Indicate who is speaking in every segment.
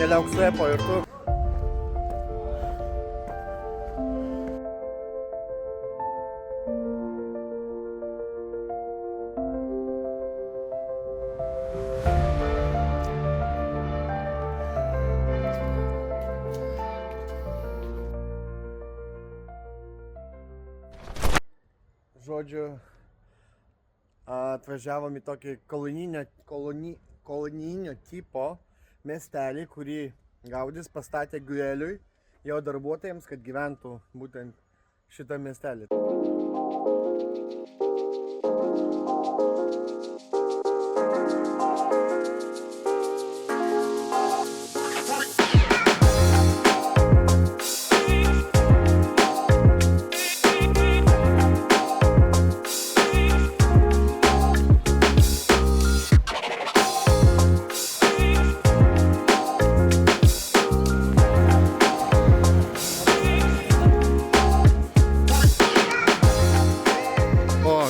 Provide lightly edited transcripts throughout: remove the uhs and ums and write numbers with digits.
Speaker 1: keliauk su Epo ir tu. Žodžiu, atvažiavom į tokį kolonijinio tipo miestelį, kurį Gaudis pastatė Güeliui, jo darbuotojams, kad gyventų būtent šitą miestelį.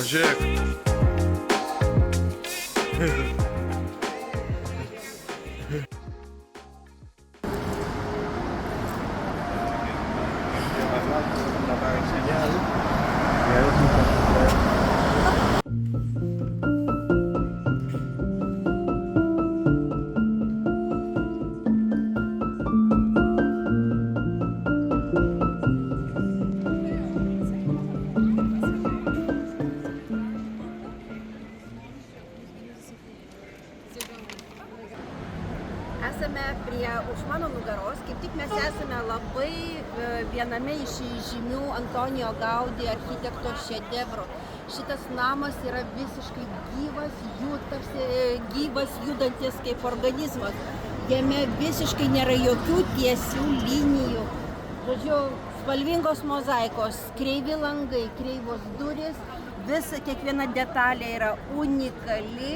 Speaker 1: Žiūrėk.
Speaker 2: Esame už mano nugaros, kaip tik mes esame labai viename iš žymių Antonijo Gaudi architekto šedevrų. Šitas namas yra visiškai gyvas, judantis kaip organizmas. Jame visiškai nėra jokių tiesių linijų. Žodžiu, spalvingos mozaikos, kreivi langai, kreivos durys, kiekviena detalė yra unikali.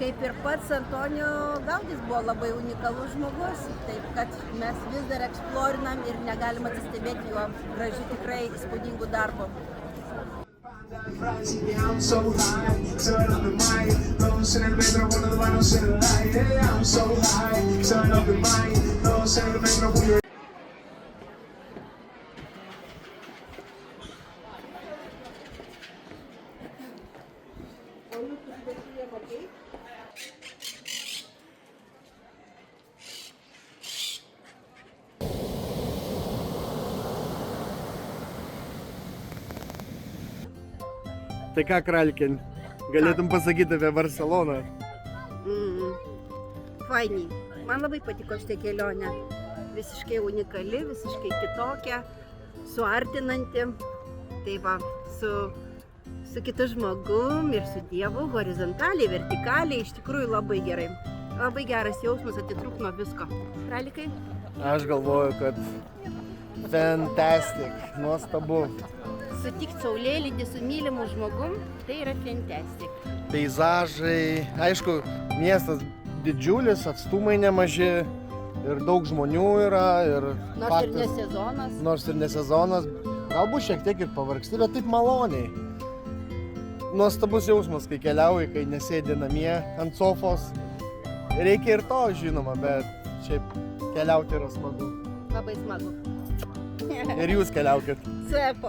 Speaker 2: Kaip ir pats Antonijo Gaudis buvo labai unikalus žmogus, taip kad mes vis dar eksplorinam ir negalim atsistebėti juo gražiu tikrai įspūdingu darbu.
Speaker 1: Tai ką, Kralkin, galėtum pasakyti apie Barceloną?
Speaker 2: Fainiai. Man labai patiko šitą kelionę. Visiškai unikali, visiškai kitokia, suartinanti. Tai va, su kitu žmogum ir su Dievu, horizontaliai, vertikaliai, iš tikrųjų labai gerai. Labai geras jausmas, atitrūk nuo visko. Kralikai?
Speaker 1: Aš galvoju, kad fantastic, nuostabu.
Speaker 2: Sutikti saulėlydį su mylimu žmogum, tai yra fantastic.
Speaker 1: Peizažai, aišku, miestas didžiulis, atstumai nemaži ir daug žmonių yra. Nors ir ne sezonas. Galbūt šiek tiek ir pavargsti, bet taip maloniai. Nuostabus jausmas, kai keliauji, kai nesėdi namie ant sofos. Reikia ir to, žinoma, bet šiaip keliauti yra smagu.
Speaker 2: Labai smagu.
Speaker 1: Ir jūs keliaukit.
Speaker 2: Su Epo.